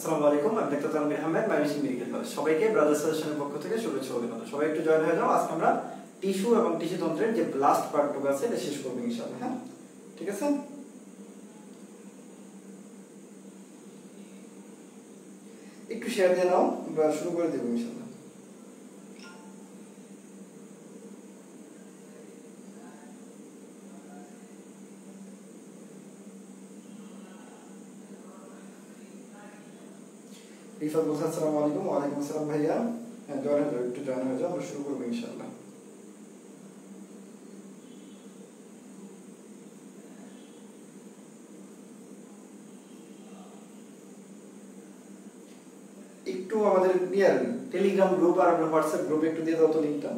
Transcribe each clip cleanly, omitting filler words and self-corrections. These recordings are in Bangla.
আসসালামু আলাইকুম, আমি doctor Tanvir Ahmed, Mymensingh medical college. সবাইকে ব্রাদার্স সাজেশনের পক্ষ থেকে শুভেচ্ছা ও অভিনন্দন। সবাই একটু জয়েন হয়ে যাও। আজকে আমরা টিস্যু এবং টিস্যু তন্ত্রের যে লাস্ট পার্টটুকু আছে এটা শেষ করব ইনশাআল্লাহ। হ্যাঁ, ঠিক আছে। একটু শেয়ার দিয়ে নাও, আমরা শুরু করে দেব ইনশাআল্লাহ। রিফাত বলছে আসসালামু আলাইকুম। ওয়ালাইকুম আসসালাম ভাইয়া। হ্যাঁ, জয়েন হয়ে যাও, একটু জয়েন হয়ে যাও, আমরা শুরু করবো ইনশাআল্লাহ। একটু আমাদের টেলিগ্রাম গ্রুপ আর আমরা হোয়াটসঅ্যাপ গ্রুপে একটু দিয়ে দাও তো লিংকটা।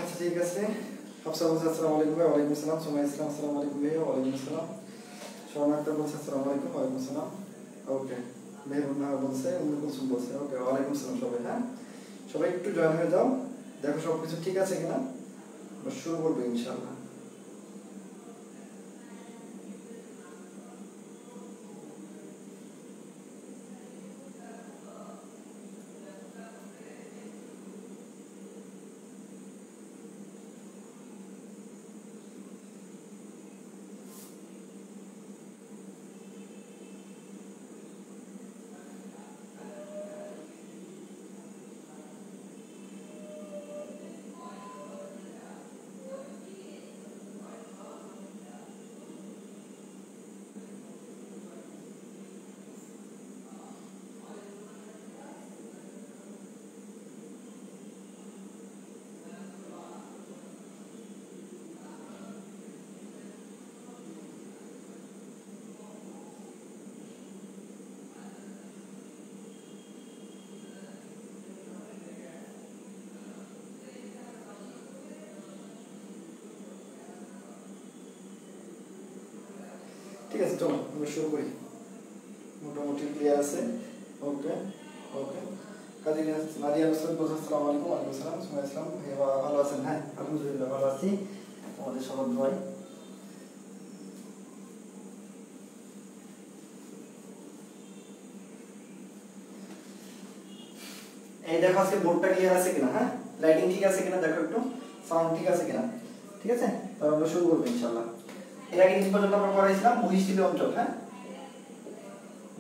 আচ্ছা, ঠিক আছে। হাফসা বলছে আসসালামু আলাইকুম। ওয়ালাইকুম আসসালাম। সুমাইয়া ইসলাম আসসালামু আলাইকুম ভাইয়া। ওয়ালাইকুম আসসালাম। শর্মা আক্তার বলছে আসসালামু আলাইকুম। ওয়ালাইকুম আসসালাম। ওকে, মেহরুন্নাহার বলছে, উম্মে কুলসুম বলছে। ওকে, ওয়ালাইকুম আসসালাম সবাই। হ্যাঁ, সবাই একটু জয়েন হয়ে যাও, দেখো সবকিছু ঠিক আছে কিনা। আমরা শুরু করবো ইনশাআল্লাহ। ঠিক আছে, চলো আমরা শুরু করি। মোটামুটি ক্লিয়ার আছে। ওকে ওকে। কাজী নাদিয়া হোসেন বলছে আসসালামু আলাইকুম। ওয়ালাইকুম আসসালাম। সুমাইয়া ইসলাম ভাইয়া ভালো আছেন? হ্যাঁ, আলহামদুলিল্লাহ ভালো আছি, আমাদের সবার দোয়ায়। এই দেখো আজকে বোর্ডটা ক্লিয়ার আছে কিনা। হ্যাঁ, লাইটিং ঠিক আছে কিনা দেখো, একটু সাউন্ড ঠিক আছে কিনা। ঠিক আছে, তাহলে আমরা শুরু করবো ইনশাআল্লাহ। এর আগে দিন পর্যন্ত আমরা পড়াইছিলাম বহিঃস্থলীয় অঞ্চল। হ্যাঁ,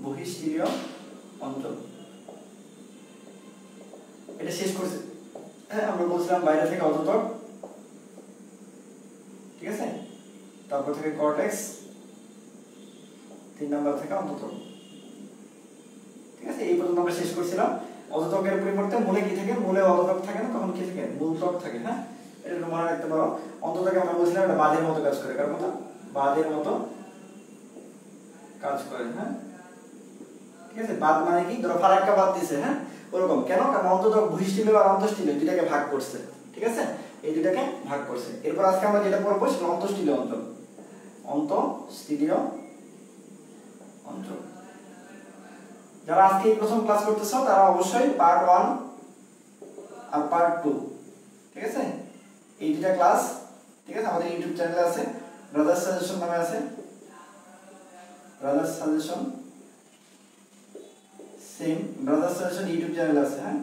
বহিঃস্থলীয় অঞ্চল এটা শেষ করছে। হ্যাঁ, আমরা বলছিলাম বাইরে থেকে অধোতক, ঠিক আছে, তারপর থেকে কর্টেক্স, 3 নাম্বার থেকে অন্ততক। ঠিক আছে, এই পর্যন্ত আমরা শেষ করছিলাম। অধোতকের পরিবর্তে মূলে কি থাকে? মূলে অধোতক থাকে না, তখন কি থাকে? মূলতক থাকে। হ্যাঁ, এটা একটু মনে রাখতে পারো। অন্ততকে আমরা বলছিলাম এটা বাঁধের মতো কাজ করে। কার মতো? বাঁধের মতো কাজ করে। হ্যাঁ, ঠিক আছে। বাঁধ মানে কি? ধরো ফারাক্কা বাঁধ দিছে। হ্যাঁ, ওরকম। কেন? কারণ অন্ততক বহিঃস্থলীয় আর অন্তঃস্থলীয় দুটাকে ভাগ করছে। ঠিক আছে, এই দুটাকে ভাগ করছে। এরপর আজকে আমরা যেটা পড়বো সেটা অন্তঃস্থলীয় অঞ্চল। অন্তঃস্থলীয় অঞ্চল। যারা আজকে প্রথম ক্লাস করতেছো তারা অবশ্যই পার্ট 1 আর পার্ট 2, ঠিক আছে, এই দুটা ক্লাস, ঠিক আছে, আমাদের ইউটিউব চ্যানেলে আছে, ব্রাদার্স সাজেশন নামে আছে। Brothers suggestion same brothers suggestion YouTube channel আছে। হ্যাঁ,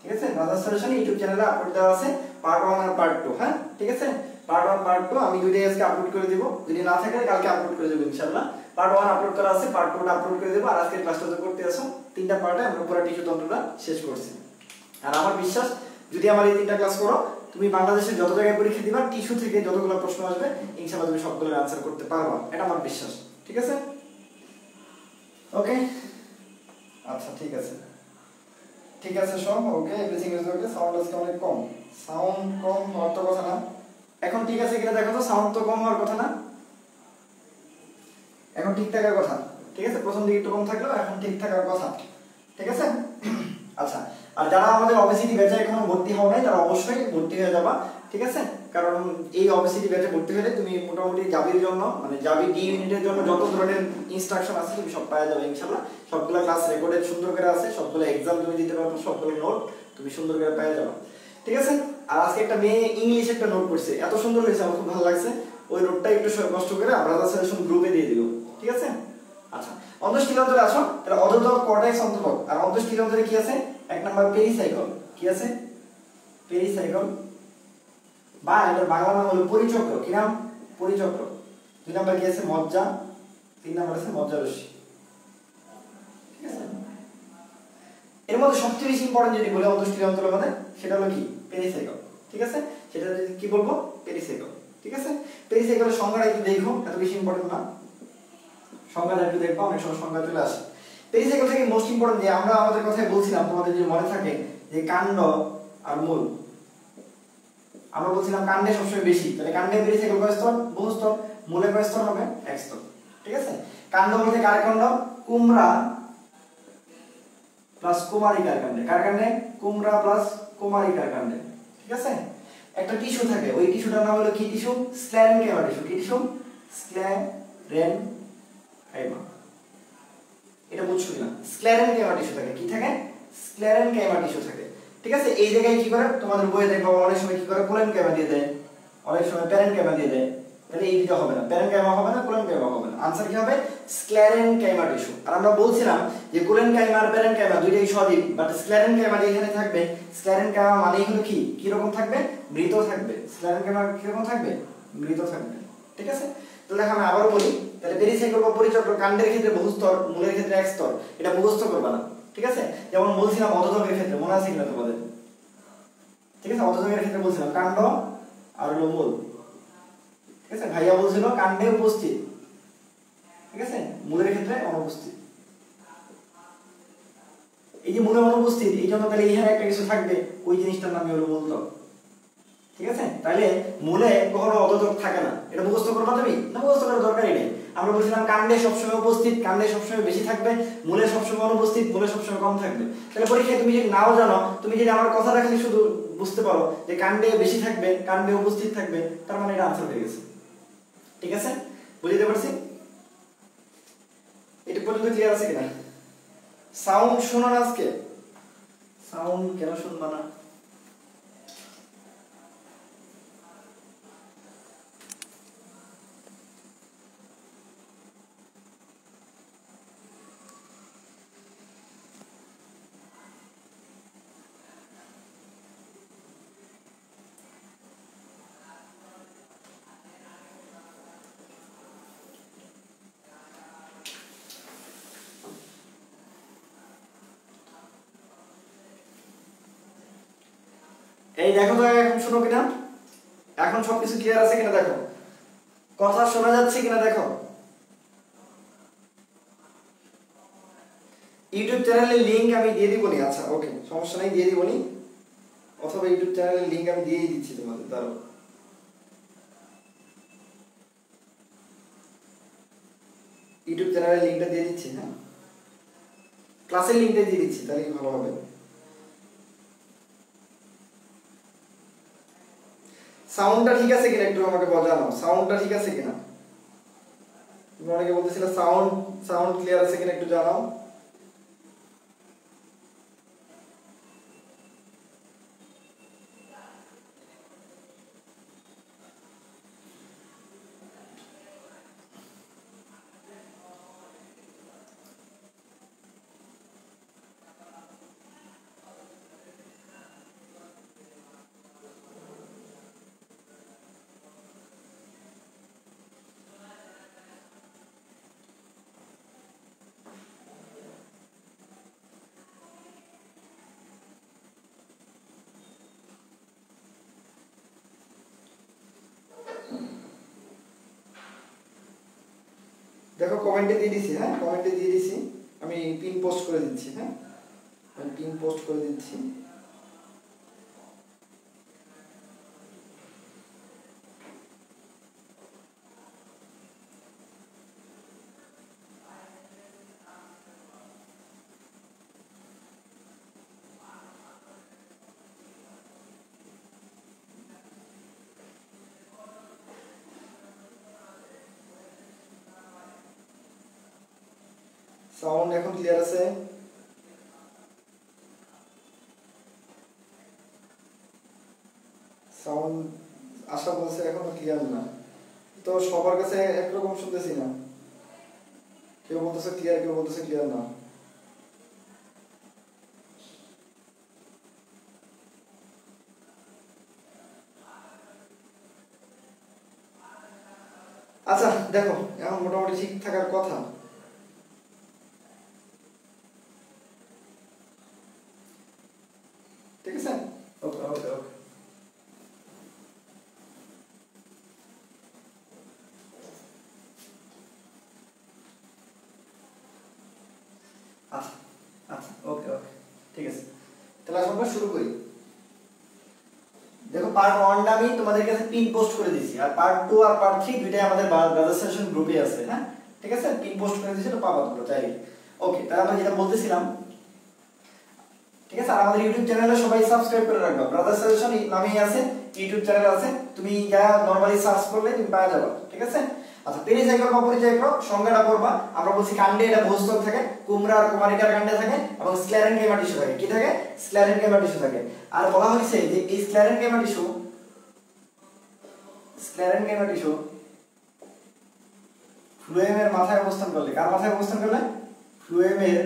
ঠিক আছে, আছে ব্রাদার্স সলিউশন ইউটিউব চ্যানেলে আপলোড দেওয়া আছে পার্ট 1 আর পার্ট 2 হ্যাঁ ঠিক আছে পার্ট 1 পার্ট 2 আমি দুইটাই আজকে আপলোড করে দেব যদি না থাকে কালকে আপলোড করে দেব ইনশাআল্লাহ পার্ট 1 আপলোড করা আছে পার্ট 2 আপলোড করে দেব আর আজকের ক্লাসটা তো করতে আসো তিনটা পার্টে আমরা পুরো টিস্যু তন্ত্রটা শেষ করছি আর আমার বিশ্বাস যদি আমার এই তিনটা ক্লাস করো তুমি বাংলাদেশের যত জায়গায় পরীক্ষা দিবা টিস্যু থেকে যতগুলো প্রশ্ন আসবে ইনশাআল্লাহ তুমি সবগুলোর आंसर করতে পারবা এটা আমার বিশ্বাস ঠিক আছে ওকে আচ্ছা ঠিক আছে সব ওকে এভরিথিং ইজ ওকে সাউন্ড আজকে অনেক কম সাউন্ড কম হওয়ার তো কথা না এখন ঠিক আছে কিনা দেখো তো সাউন্ড তো কম হওয়ার কথা না এখন ঠিক থাকার কথা ঠিক আছে প্রথম দিকে একটু কম থাকলো এখন ঠিক থাকার কথা ঠিক আছে আচ্ছা আর যারা আমাদের অবেসিটি ব্যাচে এখনো ভর্তি হও নাই তারা অবশ্যই ভর্তি হয়ে যাবা ঠিক আছে কারণ এই অবেসিটি ব্যাচে ভর্তি হলে তুমি মোটামুটি জাবির জন্য মানে জাবি ডি ইউনিটের জন্য যত ধরনের ইনস্ট্রাকশন আছে তুমি সব পাওয়া যাবে ইনশাআল্লাহ সবগুলা ক্লাস রেকর্ডেড সুন্দর করে আছে সবগুলো एग्जाम তুমি দিতে পারবে সবগুলো নোট তুমি সুন্দর করে পেয়ে যাবে ঠিক আছে আর আজকে একটা মেয়ে ইংলিশ একটা নোট করছে এত সুন্দর হয়েছে আমার খুব ভালো লাগছে ওই নোটটা একটু কষ্ট করে আমরা সাজেশন গ্রুপে দিয়ে দিব ঠিক আছে আচ্ছা অন্তঃস্থিলন্তরে আসো তাহলে অধোদক কর্টেক্স অন্তঃস্থ আর অন্তঃস্থিলন্তরে কি আছে এক নাম্বার পেরিসাইকেল কি আছে পেরিসাইকেল বা এর বাংলা নাম হলো পরিচক্র কি নাম পরিচক্র দুই নাম্বার কি আছে মজ্জা তিন নাম্বার আছে মজ্জারশ্মি ঠিক আছে এর মধ্যে সবচেয়ে বেশি ইম্পর্টেন্ট যেটি বলে অন্তঃস্থিলন্তরের মধ্যে সেটা হলো কি পেরিসাইকেল ঠিক আছে সেটা কি বলবো পেরিসাইকেল ঠিক আছে পেরিসাইকেলের সংজ্ঞাটা একটু দেখো এত বেশি ইম্পর্টেন্ট না সংজ্ঞাটা একটু দেখো অনেক সময় সংজ্ঞা চলে আসে পেরিসাইকেল থেকে মোস্ট ইম্পর্টেন্ট যে আমরা আমাদের কথায় বলছিলাম তোমাদের যদি মনে থাকে যে কাণ্ড আর মূল আমরা বলছিলাম কাণ্ডে সবসময় বেশি তাহলে কাণ্ডে পেরিসাইকেল কয় স্তর বহু স্তর মূলে কয় স্তর হবে এক স্তর ঠিক আছে কাণ্ড বলতে কার কাণ্ড কুমড়া প্লাস কুমারিকার কাণ্ডে কার কাণ্ডে কুমড়া প্লাস কুমারিকার কাণ্ডে ঠিক আছে একটা টিস্যু থাকে ওই টিস্যুটার নাম হলো কি টিস্যু স্ক্লেরেনকাইমা টিস্যু কি টিস্যু স্ক্লেরেনকাইমা এটা বুঝছো কিনা স্ক্লেরেনকাইমা টিস্যু থাকে কি থাকে স্ক্লেরেনকাইমা টিস্যু থাকে ঠিক আছে এই জায়গায় কি করে তোমাদের বইয়ে দেখবা অনেক সময় কি করে কোলেনকাইমা দিয়ে দেয় অনেক সময় প্যারেনকাইমা দিয়ে দেয় তাহলে এই দুটো হবে না প্যারেনকাইমা হবে না কোলেনকাইমা হবে না आंसर কি হবে স্ক্লেরেনকাইমা টিস্যু আর আমরা বলছিলাম যে কোলেনকাইমা আর প্যারেনকাইমা দুইটাই সজীব বাট স্ক্লেরেনকাইমা যেখানে থাকবে স্ক্লেরেনকাইমা মানেই হলো কি রকম থাকবে মৃত থাকবে স্ক্লেরেনকাইমা কি রকম থাকবে মৃত থাকবে ঠিক আছে তাহলে আমি আবারো বলি তাহলে পেরিসাইকেল বা পরিচক্র কাণ্ডের ক্ষেত্রে বহুস্তর মূলের ক্ষেত্রে এক স্তর এটা মুখস্থ করবে না ঠিক আছে যেমন বলছিলাম অধোদকের ক্ষেত্রে মনে আছে কিনা তোমাদের ঠিক আছে অধোদকের ক্ষেত্রে বলছিলাম কাণ্ড আর হলো মূল ঠিক আছে ভাইয়া বলছিল কাণ্ডে উপস্থিত ঠিক আছে মূলের ক্ষেত্রে অনুপস্থিত এই যে মূলে অনুপস্থিত এই জন্য তাহলে এখানে একটা কিছু থাকবে ওই জিনিসটার নামই হলো মূলতক ঠিক আছে তাহলে মূলে কখনো অধোদক থাকে না এটা মুখস্থ করবা তুমি না মুখস্থ করার দরকারই নেই আমরা বলছিলাম কাণ্ডে সবসময় উপস্থিত কাণ্ডে সবসময় বেশি থাকবে মূলে সবসময় অনুপস্থিত মূলে সবসময় কম থাকবে তাহলে পরীক্ষায় তুমি যদি নাও জানো তুমি যদি আমার কথাটা খালি শুধু বুঝতে পারো যে কাণ্ডে বেশি থাকবে কাণ্ডে উপস্থিত থাকবে তার মানে এটা आंसर হয়ে গেছে ঠিক আছে বুঝতে পারছি এটা পর্যন্ত ক্লিয়ার আছে কিনা সাউন্ড শোনো না আজকে সাউন্ড কেন শুনবা না এই দেখো তো এখন শুনো কিনা এখন সবকিছু ক্লিয়ার আছে কিনা দেখো কথা শোনা যাচ্ছে কিনা দেখো ইউটিউব চ্যানেলের লিংক আমি দিয়ে দিব নি আচ্ছা ওকে সমস্যা নাই দিয়ে দিব নি অথবা ইউটিউব চ্যানেলের লিংক আমি দিয়ে দিচ্ছি তোমাদের দাঁড়াও ইউটিউব চ্যানেলের লিংকটা দিয়ে দিচ্ছি হ্যাঁ ক্লাসের লিংকটা দিয়ে দিচ্ছি তাহলে ভালো হবে সাউন্ডটা ঠিক আছে কিনা একটু আমাকে জানাও সাউন্ডটা ঠিক আছে কিনা তুমি অনেকে বলতেছিলে সাউন্ড ক্লিয়ার আছে কিনা একটু জানাও দেখো কমেন্টে দিয়ে দিছি, হ্যাঁ কমেন্টে দিয়ে দিছি, আমি পিন পোস্ট করে দিচ্ছি, হ্যাঁ আমি পিন পোস্ট করে দিচ্ছি। সাউন্ড এখন ক্লিয়ার আছে? সাউন্ড আশা বলছে এখনো ক্লিয়ার না, তো সবার কাছে একরকম শুনতেছি না, কেউ বলতেছে ক্লিয়ার, কেউ বলতেছে ক্লিয়ার না। আচ্ছা দেখো এখন মোটামুটি ঠিক থাকার কথা। ঠিক আছে, ওকে ওকে ওকে। আচ্ছা আচ্ছা ওকে ওকে ঠিক আছে, তাহলে আমরা শুরু করি। দেখো পার্ট 1টা আমি তোমাদের কাছে পিন পোস্ট করে দিয়েছি, আর পার্ট 2 আর পার্ট 3 দুইটাই আমাদের ব্রাদার সেশন গ্রুপে আছে, হ্যাঁ ঠিক আছে, পিন পোস্ট করে দিয়েছি, তো পাবা তোমরা চাইলে। ওকে, তাহলে আমরা যেটা বলতেছিলাম, ঠিক আছে, আর আমাদের ইউটিউব চ্যানেলে সবাই সাবস্ক্রাইব করে রাখবা, ব্রাদার সাজেশন নামেই আছে, ইউটিউব চ্যানেল আছে, তুমি যা নরমালি সার্চ করলে তুমি পাওয়া যাবে, ঠিক আছে। আচ্ছা, পেরিসাইকেল বা পরিচায়ক সংজ্ঞাটা পড়বা। আমরা বলছি কাণ্ডে এটা বহুস্তর থাকে, কুমড়া আর কুমারিকার কাণ্ডে থাকে, এবং স্ক্লেরেনকাইমা টিস্যু থাকে। কি থাকে? স্ক্লেরেনকাইমা টিস্যু থাকে। আর বলা হয়েছে যে এই স্ক্লেরেনকাইমা টিস্যু ফ্লুয়েমের মাথায় অবস্থান করলে, কার মাথায় অবস্থান করলে? ফ্লুয়েমের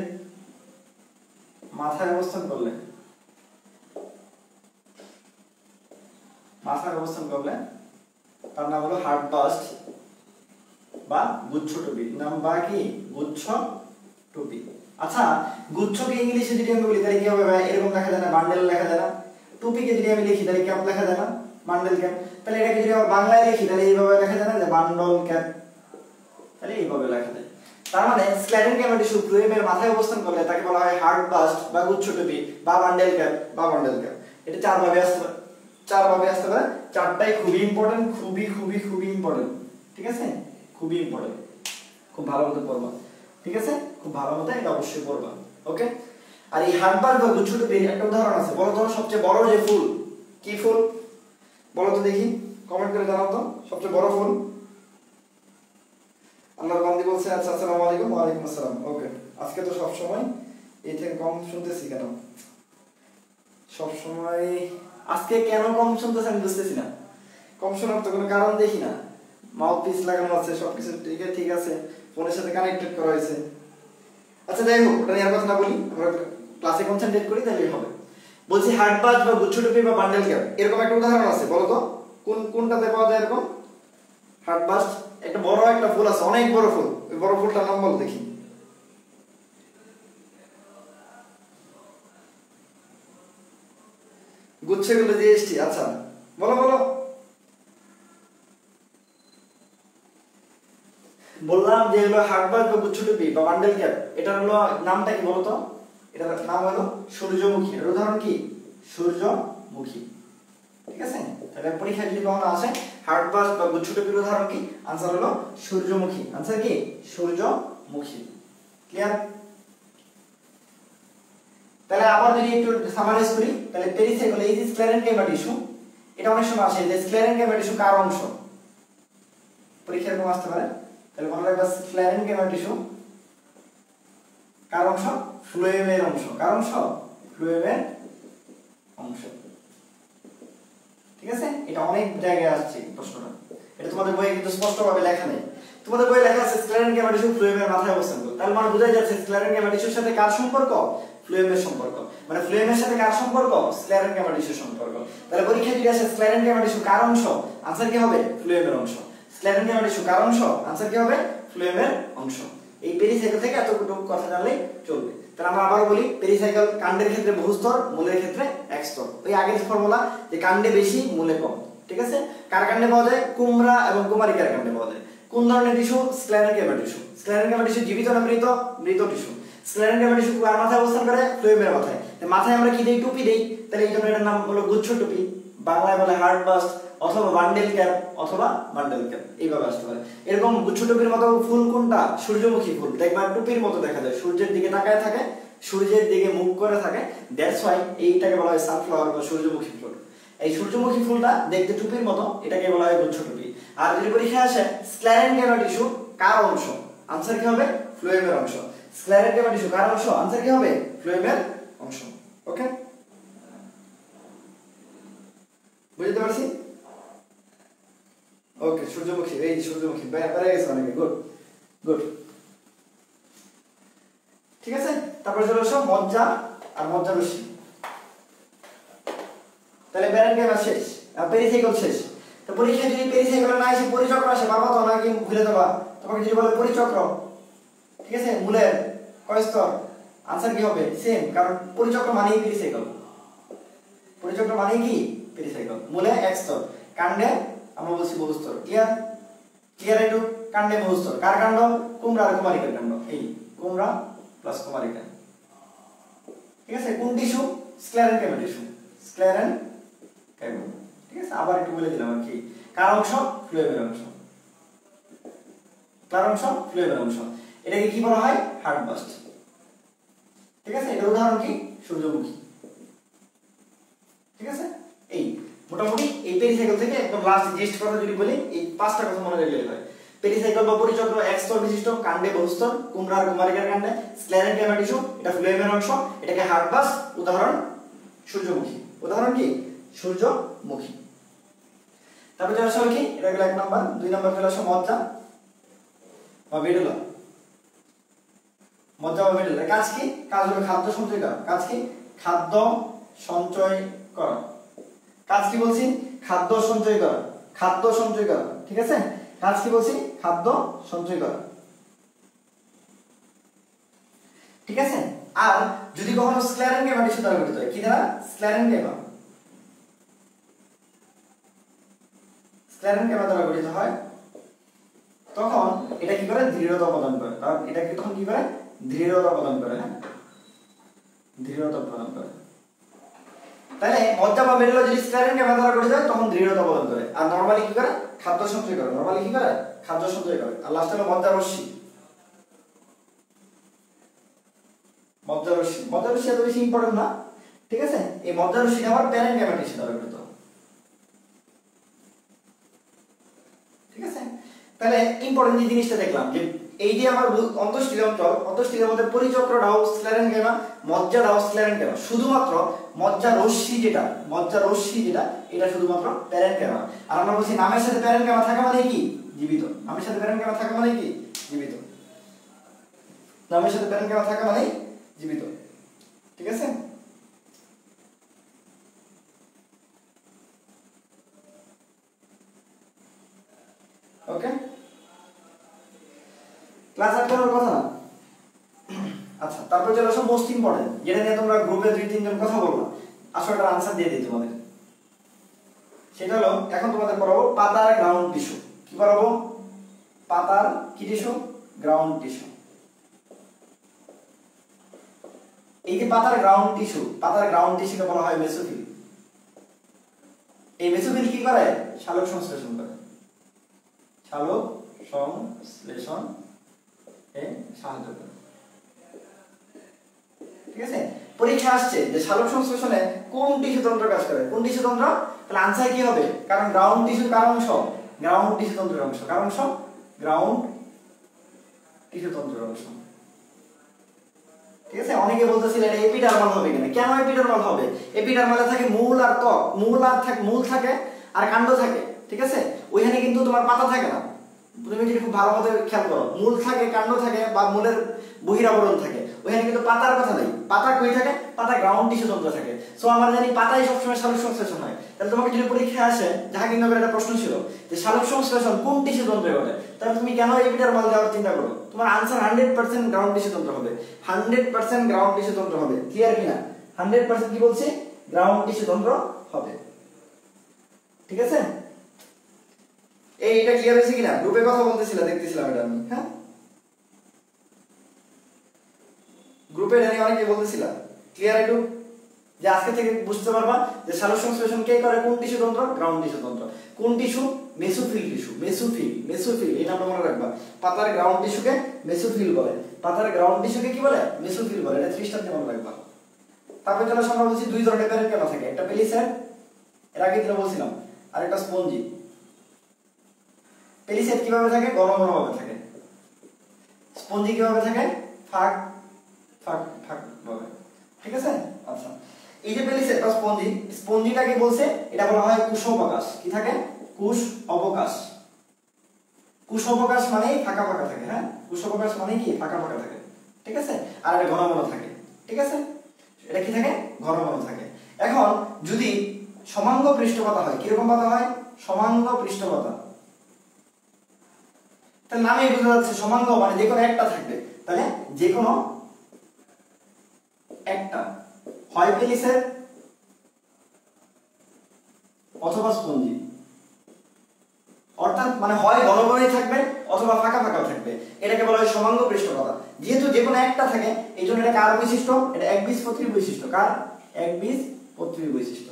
মাথায় অবস্থান করলে, তার নাম হলো হার্ট বাস্ট বা গুচ্ছ টুপি, নাম বা কি? গুচ্ছ টুপি। আচ্ছা, গুচ্ছকে ইংলিশে যদি আমি বলি তাহলে কি হবে ভাই? এরকম লেখা যায় না? বান্ডেল লেখা যায় না? টুপিকে যদি আমি লিখি তাহলে ক্যাপ লেখা যায় না? Bundle cap. তাহলে এটাকে যদি আমরা বাংলায় লিখি তাহলে এইভাবে লেখা যায় না যে বান্ডল ক্যাপ, তাহলে এইভাবে লেখা যায়। তার মানে স্ক্লেরেনকাইমা টিস্যু ফ্লুয়েমের মাথায় অবস্থান করলে তাকে বলা হয় হার্ট বাস্ট বা গুচ্ছ টুপি বা বান্ডেল ক্যাপ বা বান্ডেল ক্যাপ। এটা চার ভাবে আসতে পারে, চারটাই খুবই ইম্পর্টেন্ট, খুবই ইম্পর্টেন্ট, ঠিক আছে, খুবই ইম্পর্টেন্ট, খুব ভালো মতো পড়বা, ঠিক আছে, খুব ভালো মতো এটা অবশ্যই পড়বা, ওকে। আর এই হার্ট বাস্ট বা গুচ্ছ টুপির একটা উদাহরণ আছে, বলো তো সবচেয়ে বড় যে ফুল, কি ফুল বলো তো দেখি, কমেন্ট করে জানাও তো সবচেয়ে বড় ফুল। আল্লাহর বান্দি বলছে আচ্ছা আসসালামু আলাইকুম। ওয়া আলাইকুম আসসালাম। ওকে, আজকে তো সব সময় এই থেকে কম শুনতেছি কেন? সব সময় আজকে কেন কম শুনতেছি আমি বুঝতেছি না। কম শোনার তো কোনো কারণ দেখি না, মাউথ পিস লাগানো আছে, সবকিছু ঠিক আছে, ফোনের সাথে কানেক্টেড করা হয়েছে। আচ্ছা যাই হোক, ওটা নিয়ে আর কথা না বলি, আমরা ক্লাসে কনসেন্ট্রেট করি তাহলেই হবে। বলছি হার্ট বাস্ট বা গুচ্ছ টুপি বা বান্ডেল ক্যাপ, এরকম একটা উদাহরণ আছে, বলো তো কোনটাতে পাওয়া যায় এরকম? হার্ট বাস্ট একটা বড় একটা ফুল আছে, অনেক বড় ফুল, ওই বড় ফুলটার নাম বল দেখি। গুচ্ছগুলো জিএসটি, আচ্ছা বলো বলো। বললাম যে হলো হার্ট বাস্ট বা গুচ্ছ টুপি বা বান্ডেল ক্যাপ, এটার হলো নামটা কি বলো তো? এটার নাম হলো সূর্যমুখী। এর উদাহরণ কি? সূর্যমুখী, ঠিক আছে। তাহলে পরীক্ষায় যদি কখনো আসে হার্ট বাস্ট বা গুচ্ছ টুপির উদাহরণ কি, आंसर হলো সূর্যমুখী। आंसर কি? সূর্যমুখী। ক্লিয়ার? তাহলে আবার যদি একটু সামারাইজ করি, তাহলে পেরিসাইকেল এই যে স্ক্লেরেনকাইমা টিস্যু, এটা অনেক সময় আসে যে স্ক্লেরেনকাইমা টিস্যু কার অংশ, পরীক্ষায় এরকম আসতে পারে। তাহলে মনে রাখবা স্ক্লেরেনকাইমা টিস্যু কার অংশ? ফ্লুয়েমের অংশ। কার অংশ? ফ্লুয়েমের অংশ, ঠিক আছে। এটা অনেক জায়গায় আসছে প্রশ্নটা, এটা তোমাদের বইয়ে কিন্তু স্পষ্টভাবে লেখা নেই। তোমাদের বইয়ে লেখা আছে স্ক্লেরেনকাইমা টিস্যু ফ্লুয়েমের মাথায় অবস্থান করে, তার মানে বোঝা যাচ্ছে স্ক্লেরেনকাইমা টিস্যুর সাথে কার সম্পর্ক? ফ্লুয়েমের সম্পর্ক। মানে ফ্লুয়েমের সাথে কার সম্পর্ক? স্ক্লেরেনকাইমা টিস্যুর সম্পর্ক। তাহলে পরীক্ষায় যদি আসে স্ক্লেরেনকাইমা টিস্যু কার অংশ, आंसर কি হবে? ফ্লুয়েমের অংশ। স্ক্লেরেনকাইমা টিস্যু কার অংশ, आंसर কি হবে? ফ্লুয়েমের অংশ। এই পেরিসাইকেল থেকে এতটুকু কথা জানলেই চলবে। তাহলে আমরা আবার বলি, পেরিসাইকেল কাণ্ডের ক্ষেত্রে বহুস্তর, মূলের ক্ষেত্রে একস্তর। ওই আগের ফর্মুলা যে কাণ্ডে বেশি মূলে কম, ঠিক আছে। কার কাণ্ডে পাওয়া যায়? কুমড়া এবং কুমারিকার কাণ্ডে পাওয়া যায়। কোন ধরনের টিস্যু? স্ক্লেরেনকিমা টিস্যু। স্ক্লেরেনকিমা টিস্যু জীবিত না মৃত? মৃত টিস্যু। স্ক্লেরেনকিমা টিস্যু কার মাথায় অবস্থান করে? ফ্লোয়েমের মাথায়। মাথায় আমরা কি দেই? টুপি দেই। তাহলে এই জন্য এটার নাম হলো গুচ্ছ টুপি, বাংলায় বলে হার্ট বাস্ট অথবা বান্ডেল ক্যাপ অথবা বান্ডেল ক্যাপ, এইভাবে আসতে পারে। এরকম গুচ্ছ টুপির মতো ফুল কোনটা? সূর্যমুখী ফুল। দেখবা টুপির মতো দেখা যায়, সূর্যের দিকে তাকায় থাকে, সূর্যের দিকে মুখ করে থাকে, দ্যাটস ওয়াই এইটাকে বলা হয় সানফ্লাওয়ার বা সূর্যমুখী ফুল। এই সূর্যমুখী ফুলটা দেখতে টুপির মতো, এটাকে বলা হয় গুচ্ছ টুপি। আর যদি পরীক্ষায় আসে স্ক্লেরেনকিমা টিস্যু কার অংশ? আনসার কি হবে? ফ্লোয়েমের অংশ। স্ক্লেরেনকিমা টিস্যু কার অংশ? আনসার কি হবে? ফ্লোয়েমের অংশ। ওকে, বুঝতে পারছি? ওকে, সূর্যমুখী, এই সূর্যমুখী বেড়ে গেছে অনেকে, গুড গুড। ঠিক আছে, তারপর চলে আসো মজ্জা আর মজ্জা রশ্মি। তাহলে প্যারেনকিমা শেষ, পেরিসাইকেল শেষ। তো পরীক্ষায় যদি পেরিসাইকেল না এসে পরিচক্র আসে, বাবা তো নাকি ভুলে দেবা, তোমাকে যদি বলে পরিচক্র, ঠিক আছে, মূলের কয় স্তর? আনসার কি হবে? সেম, কারণ পরিচক্র মানেই পেরিসাইকেল। পরিচক্র মানেই কি? পেরিসাইকেল। মূলে এক স্তর, কাণ্ডে আমরা বলছি বহুস্তর। ক্লিয়ার? ক্লিয়ার একটু? কাণ্ডে বহুস্তর। কার কাণ্ড? কুমড়া আর কুমারিকার কাণ্ড। এই কুমড়া প্লাস কুমারিকা। ঠিক আছে, কোন টিস্যু? স্ক্লেরেনকিমা টিস্যু। স্ক্লেরেনকিমা। ঠিক আছে, আবার একটু বলে দিলাম আর কি। কার অংশ? ফ্লোয়েমের অংশ। কার অংশ? ফ্লোয়েমের অংশ। এটাকে কি বলা হয়? Heart burst. ঠিক আছে, এটার উদাহরণ কি? সূর্যমুখী। ঠিক আছে, এই মোটামুটি এই পেরিসাইকেল থেকে একদম লাস্ট জিস্ট কথা যদি বলি, এই পাঁচটা কথা মনে রাখলেই হয়। পেরিসাইকেল বা পরিচক্র এক স্তর বিশিষ্ট, কাণ্ডে বহুস্তর, কুমড়া আর কুমারিকার কাণ্ডে, স্ক্লেরেনকিমা টিস্যু, এটা ফ্লোয়েমের অংশ, এটাকে হার্ট বাস্ট। উদাহরণ সূর্যমুখী। উদাহরণ কি? সূর্যমুখী। তারপর চলে আসো কি? এটা গেল 1 নাম্বার। 2 নাম্বার চলে আসো মজ্জা বা মেডুলা। মজ্জা বা মেডুলা কাজ কি? কাজ হলো খাদ্য সঞ্চয় করা। কাজ কি? খাদ্য সঞ্চয় করা। কাজ কি বলছি? খাদ্য সঞ্চয় করা। খাদ্য সঞ্চয় করা। ঠিক আছে, কাজ কি বলছি? খাদ্য সঞ্চয় করা। ঠিক আছে, আর যদি কখনো স্ক্লেরেনকিমা টিস্যু দ্বারা গঠিত হয়, কি দ্বারা? স্ক্লেরেনকিমা। স্ক্লেরেনকিমা দ্বারা গঠিত হয়, তখন এটা কি করে? দৃঢ়তা প্রদান করে। কারণ এটা কি তখন কি করে? দৃঢ়তা প্রদান করে। হ্যাঁ, দৃঢ়তা প্রদান করে। তাহলে মজ্জা বা মেডুলা যদি স্ক্লেরেনকিমা দ্বারা গঠিত হয়, তখন দৃঢ়তা প্রদান করে। আর নরমালি কি করে? খাদ্য সঞ্চয় করে। নরমালি কি করে? খাদ্য সঞ্চয় করে। আর লাস্ট হলো মজ্জা রশ্মি। মজ্জা রশ্মি, মজ্জা রশ্মি এত বেশি ইম্পর্টেন্ট না। ঠিক আছে, এই মজ্জা রশ্মি আবার প্যারেনকিমা টিস্যু দ্বারা গঠিত। ঠিক আছে, তাহলে ইম্পর্টেন্ট যে জিনিসটা দেখলাম, যে এই যে আমার অন্তঃস্থির অঞ্চল, অন্তঃস্থিরের মধ্যে পরিচক্রটাও স্ক্লেরেনকিমা, মজ্জাটাও স্ক্লেরেনকিমা। শুধুমাত্র মজ্জা রশ্মি যেটা, মজ্জা রশ্মি যেটা, এটা শুধুমাত্র প্যারেনকিমা। আর আমরা বলছি নামের সাথে প্যারেনকিমা থাকা মানে কি? জীবিত। নামের সাথে প্যারেনকিমা থাকা মানে কি? জীবিত। নামের সাথে প্যারেনকিমা থাকা মানে জীবিত। ঠিক আছে, ওকে, ক্লাস আর করার কথা না। আচ্ছা, তারপর চলে আসো মোস্ট ইম্পর্টেন্ট, যেটা নিয়ে তোমরা গ্রুপে 2-3 জন কথা বলবা, আসলে একটা আনসার দিয়ে দিই তোমাদের। সেটা হলো, এখন তোমাদের পড়াবো পাতার গ্রাউন্ড টিস্যু। কি পড়াবো? পাতার কি টিস্যু? Ground tissue. এই যে পাতার গ্রাউন্ড টিস্যু, পাতার গ্রাউন্ড টিস্যুকে বলা হয় মেসোফিল। এই মেসোফিল কি করে? সালোক সংশ্লেষণ করে। সালোক সংশ্লেষণ এ সাহায্য করে। ঠিক আছে, পরীক্ষা আসছে যে সালোক সংশ্লেষণে কোন টিস্যু তন্ত্র কাজ করে? কোন টিস্যু তন্ত্র? তাহলে আনসার কি হবে? কারণ গ্রাউন্ড টিস্যুর কার অংশ? গ্রাউন্ড টিস্যু তন্ত্রের অংশ। কার অংশ? গ্রাউন্ড টিস্যু তন্ত্রের অংশ। ঠিক আছে, অনেকে বলতেছিল এটা এপিডার্মাল হবে কিনা। কেন এপিডার্মাল হবে? এপিডার্মালে থাকে মূল আর ত্বক। মূল থাকে আর কাণ্ড থাকে। ঠিক আছে, ওইখানে কিন্তু তোমার পাতা থাকে না। তুমি যদি খুব ভালোভাবে খেয়াল করো, মূল থাকে, কাণ্ড থাকে বা মূলের বহিরাবরণ থাকে, ওইখানে কিন্তু পাতার কথা নাই। পাতা কই থাকে? পাতা গ্রাউন্ড টিস্যু তন্ত্র থাকে। সো আমরা জানি পাতায় সবসময় সালোক সংশ্লেষণ হয়। তাহলে তোমাকে যদি পরীক্ষায় আসে, জাহাঙ্গীরনগরের একটা প্রশ্ন ছিল যে সালোক সংশ্লেষণ কোন টিস্যু তন্ত্রে ঘটে, তাহলে তুমি কেন এপিডার্মাল দেওয়ার চিন্তা করো? তোমার আনসার 100% গ্রাউন্ড টিস্যু তন্ত্র হবে। 100% গ্রাউন্ড টিস্যু তন্ত্র হবে। ক্লিয়ার কিনা? 100% কি বলছি? গ্রাউন্ড টিস্যু তন্ত্র হবে। ঠিক আছে, এটা ক্লিয়ার হয়েছে কিনা? গ্রুপে কথা বলতেছিলাম, দেখতেছিলাম এটা আমি। হ্যাঁ, গ্রুপে এটা নিয়ে অনেকে বলতেছিলাম। ক্লিয়ার একটু? যে আজকে থেকে বুঝতে পারবা যে সালোক সংশ্লেষণ কে করে, কোন টিস্যু তন্ত্র? গ্রাউন্ড টিস্যু তন্ত্র। কোন টিস্যু? Mesophyll tissue. মেসোফিল এই নামটা মনে রাখবা। পাতার গ্রাউন্ড টিস্যুকে মেসোফিল বলে। পাতার গ্রাউন্ড টিস্যুকে কি বলে? মেসোফিল বলে। এটা 30টা মনে রাখবা। তারপরে চলো আমরা বলছি দুই ধরনের প্যারেনকেমা থাকে, একটা পেলিসেড, এর আগে যেটা বলছিলাম, আর একটা স্পঞ্জি। পেলিসেড কিভাবে থাকে? ঘন ঘন ভাবে থাকে। স্পঞ্জি কিভাবে থাকে? ফাঁক ফাঁক ফাঁক ভাবে। ঠিক আছে? আচ্ছা, এই যে পেলিসেড বা স্পঞ্জি, স্পঞ্জিটাকে বলছে এটা বলা হয় কুশ অবকাশ। কি থাকে? কুশ অবকাশ। কুশ অবকাশ মানে ফাঁকা ফাঁকা থাকে। হ্যাঁ, কুশ অবকাশ মানে কি? ফাঁকা ফাঁকা থাকে। ঠিক আছে? আর এটা ঘন ঘন থাকে। ঠিক আছে? এটা কি থাকে? ঘন ঘন থাকে। এখন যদি সমাঙ্গ পৃষ্ঠপাতা হয়, কিরকম পাতা হয়? সমাঙ্গ পৃষ্ঠপাতা। তাহলে নামেই বোঝা যাচ্ছে সমাঙ্গ মানে যে কোনো একটা থাকবে। তাহলে যে কোনো একটা হয় পেলিসেড অথবা স্পঞ্জি, অর্থাৎ মানে হয় ঘন ঘনই থাকবে অথবা ফাঁকা ফাঁকাও থাকবে। এটাকে বলা হয় সমাঙ্গ পৃষ্ঠপাতা। যেহেতু যে কোনো একটা থাকে এই জন্য এটা কার বৈশিষ্ট্য? এটা একবীজপত্রী বৈশিষ্ট্য। কার? একবীজপত্রী বৈশিষ্ট্য।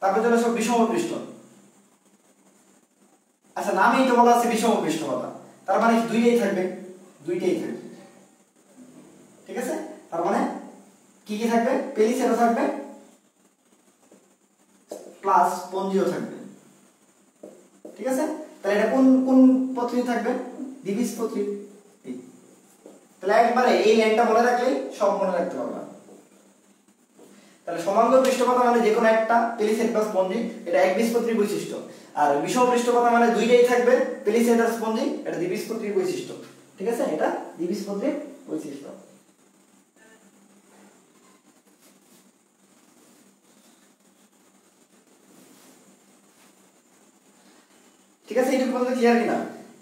তারপর চলে সব বিষম পৃষ্ঠ। আচ্ছা, নামেই তো বলা আছে বিষম পৃষ্ঠপাতা, তার মানে দুইটাই থাকবে। দুইটাই থাকবে। ঠিক আছে? তার মানে কি কি থাকবে? পেলিসেডও থাকবে প্লাস স্পঞ্জিও থাকবে। ঠিক আছে? তাহলে এটা কোন কোন পত্রী থাকবে? দ্বিবীজপত্রী। তাহলে একবারে এই লাইনটা মনে রাখলেই সব মনে রাখতে পারবা। তাহলে সমাঙ্গ পৃষ্ঠপাতা মানে যে কোনো একটা, পেলিসেড বা স্পঞ্জি, এটা একবীজপত্রী বৈশিষ্ট্য। আর বিষম পৃষ্ঠপাতা মানে দুইটাই থাকবে, পেলিসেড আর স্পঞ্জি, এটা দ্বিবীজপত্রীর বৈশিষ্ট্য। ঠিক আছে? এটা দ্বিবীজপত্রীর বৈশিষ্ট্য। ঠিক আছে? এইটুকু পর্যন্ত ক্লিয়ার কিনা?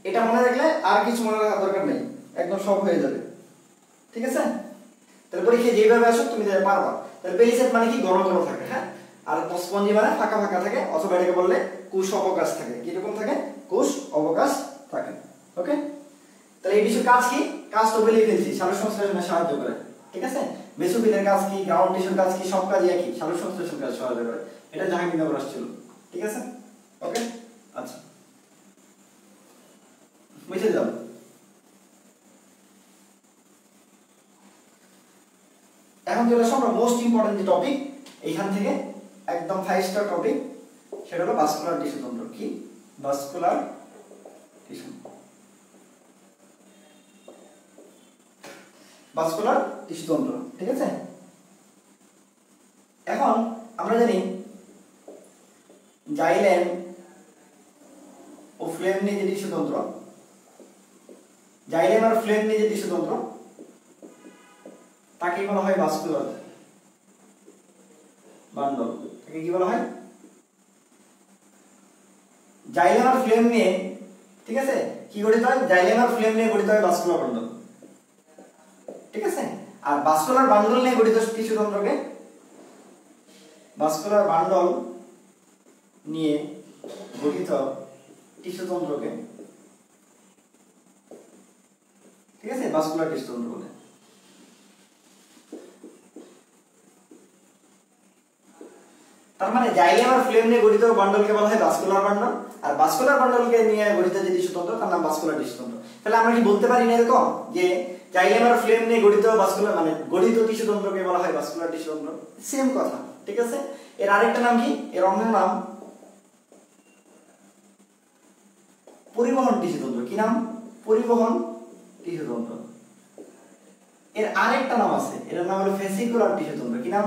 এটা মনে রাখলে আর কিছু মনে রাখার দরকার নেই, একদম সব হয়ে যাবে। ঠিক আছে? তাহলে পরীক্ষায় যেভাবে আসো তুমি পারবা। তাহলে পেলিসেড মানে কি? ঘন ঘন থাকে। হ্যাঁ, আর স্পঞ্জি মানে ফাঁকা ফাঁকা থাকে, অথবা এটাকে বললে কুশ অবকাশ থাকে। কিরকম থাকে? কুশ অবকাশ থাকে। ওকে, তাহলে এই বিষয়ের কাজ কি? কাজ তো বলেই ফেলছি, সালোক সংশ্লেষণে সাহায্য করে। ঠিক আছে? মেসোফিলের কাজ কি, গ্রাউন্ড টিস্যুর কাজ কি, সব কাজই একই, সালোক সংশ্লেষণ কাজ সহায়তা করে। এটা জাহাঙ্গীরনগর আসছিল। ঠিক আছে? ওকে, আচ্ছা, বুঝে যাও। এখন চলে আসো আমরা মোস্ট ইম্পর্টেন্ট যে টপিক, এইখান থেকে একদম 5 স্টার টপিক, সেটা হলো ভাস্কুলার টিস্যু তন্ত্র। কি? Vascular tissue. ভাস্কুলার টিস্যু তন্ত্র। ঠিক আছে? এখন আমরা জানি জাইলেম ও ফ্লেম নিয়ে যে টিস্যু তন্ত্র, জাইলেম আর ফ্লেম নিয়ে যে টিস্যু তন্ত্র, তাকে বলা হয় ভাস্কুলার বান্ডল। তাকে কি বলা হয়? জাইলেম আর ফ্লেম নিয়ে, ঠিক আছে, কি গঠিত হয়? জাইলেম আর ফ্লেম নিয়ে গঠিত হয় ভাস্কুলার বান্ডল। ঠিক আছে? আর ভাস্কুলার বান্ডল নিয়ে গঠিত টিস্যু তন্ত্রকে, ভাস্কুলার বান্ডল নিয়ে গঠিত টিস্যু তন্ত্রকে, ঠিক আছে, ভাস্কুলার টিস্যু তন্ত্র বলে। তার মানে জাইলেম আর ফ্লেম নিয়ে গঠিত বান্ডলকে বলা হয় ভাস্কুলার বান্ডল, আর ভাস্কুলার বান্ডলকে নিয়ে গঠিত যে টিস্যু তন্ত্র তার নাম ভাস্কুলার টিস্যু তন্ত্র। তাহলে আমরা কি বলতে পারি না এরকম যে জাইলেম আর ফ্লেম নিয়ে গঠিত ভাস্কুলার মানে গঠিত টিস্যু তন্ত্রকে বলা হয় ভাস্কুলার টিস্যু তন্ত্র? সেম কথা। ঠিক আছে? এর আরেকটা নাম কি? এর অন্য নাম পরিবহন টিস্যু তন্ত্র। কি নাম? পরিবহন টিস্যু তন্ত্র। এর আরেকটা নাম আছে, এর নাম হলো ফেসিকুলার টিস্যু তন্ত্র। কি নাম?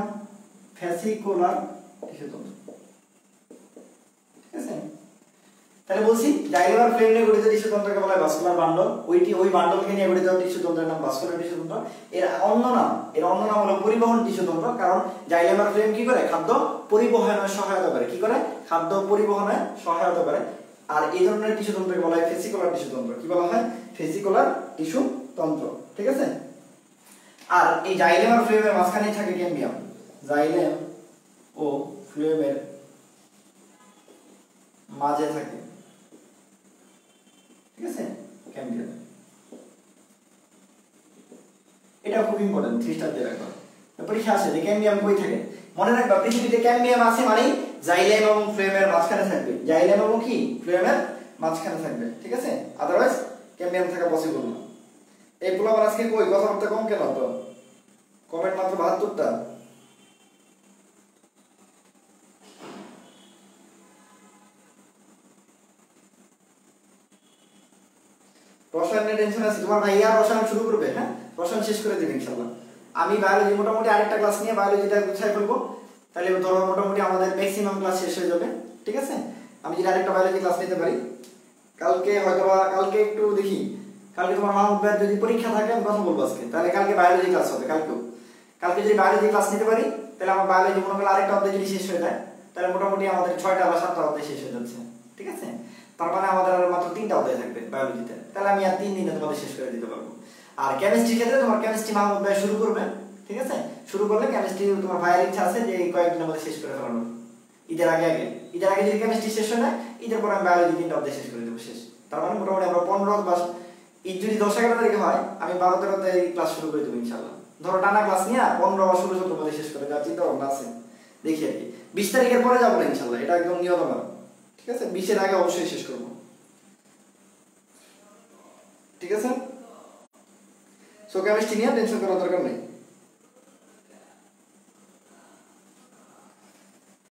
ফেসিকুলার টিস্যু তন্ত্র। ঠিক আছে? তাহলে বলছি জাইলেম আর ফ্লেম নিয়ে গঠিত টিস্যু তন্ত্রকে বলা হয় ভাস্কুলার বান্ডল, ওই বান্ডলকে নিয়ে গঠিত টিস্যু তন্ত্রের নাম ভাস্কুলার টিস্যু তন্ত্র। এর অন্য নাম হলো পরিবহন টিস্যু তন্ত্র, কারণ জাইলেম আর ফ্লেম কি করে? খাদ্য পরিবহনে সহায়তা করে। কি করে? খাদ্য পরিবহনে সহায়তা করে। আর এই ধরনের টিস্যু তন্ত্রকে বলা হয় ফেসিকুলার টিস্যু তন্ত্র। কি বলা হয়? ফেসিকুলার টিস্যু তন্ত্র। ঠিক আছে? আর এই জাইলেম আর ফ্লেমের মাঝখানে থাকে ক্যাম্বিয়াম। জাইলেম ও ফ্লেমের মাঝে থাকে ঠিক আছে, ক্যাম্বিয়াম। এটা খুব ইম্পর্টেন্ট, 3 স্টার দিয়ে রাখবা। পরীক্ষা আসে যে ক্যাম্বিয়াম কই থাকে, মনে রাখবা পৃথিবীতে ক্যাম্বিয়াম আছে মানে জাইলেম এবং ফ্লোয়েমের মাঝখানে থাকবে, জাইলেম এবং কি ফ্লোয়েমের মাঝখানে থাকবে, ঠিক আছে, আদারওয়াইজ ক্যাম্বিয়াম থাকা পসিবল না। এই পোলাপান আজকে কই কথাবার্তা কম কেন, তো কমেন্ট মাত্র 72টা। রসায়ন নিয়ে টেনশন আছে তোমার, ভাইয়া রসায়ন শুরু করবে, হ্যাঁ রসায়ন শেষ করে দেবে ইনশাআল্লাহ। আমি বায়োলজি মোটামুটি আরেকটা ক্লাস নিয়ে বায়োলজিটা গুছাই ফেলবো, তাহলে ধরো মোটামুটি আমাদের ম্যাক্সিমাম ক্লাস শেষ হয়ে যাবে, ঠিক আছে। আমি যদি আরেকটা বায়োলজি ক্লাস নিতে পারি কালকে, হয়তো কালকে একটু দেখি, কালকে তোমার মাহমুদ ভাইয়ের যদি পরীক্ষা থাকে আমি কথা বলবো আজকে, তাহলে কালকে বায়োলজি ক্লাস হবে। কালকে যদি বায়োলজি ক্লাস নিতে পারি তাহলে আমার বায়োলজি মনে করলে আরেকটা অধ্যায় যদি শেষ হয়ে যায় তাহলে মোটামুটি আমাদের 6টা বা 7টা অধ্যায় শেষ হয়ে যাচ্ছে, ঠিক আছে। তার মানে আমাদের আর মাত্র 3টা অধ্যায় থাকবে বায়োলজিতে, তাহলে আমি আর 3 দিনে তোমাদের শেষ করে দিতে পারবো। আর কেমিস্ট্রি ক্ষেত্রে তোমার কেমিস্ট্রি মাহমুদ ভাই শুরু করবে, ঠিক আছে। শুরু করলে কেমিস্ট্রি তোমার ভাইয়ের ইচ্ছা আছে যে এই কয়েকদিনের মধ্যে শেষ করে ফেলানো, ঈদের আগে যদি কেমিস্ট্রি শেষ হয়ে যায় ঈদের পর আমি বায়োলজি 3টা অধ্যায় শেষ করে দেবো, শেষ। তার মানে মোটামুটি আমরা 15 বা ঈদ যদি 10-11 তারিখে হয় আমি 12-13 তারিখে ক্লাস শুরু করে দেবো ইনশাআল্লাহ। ধরো টানা ক্লাস নিয়ে 15 বা 16 মধ্যে শেষ করে দেওয়ার চিন্তা ভাবনা আছে, দেখি আর কি। 20 তারিখের পরে যাবো না ইনশাআল্লাহ, এটা একদম নিয়ত আমার, ঠিক আছে। 20-এর আগে অবশ্যই শেষ করবো, ঠিক আছে। সো কেমিস্ট্রি নিয়ে টেনশন করার দরকার নেই।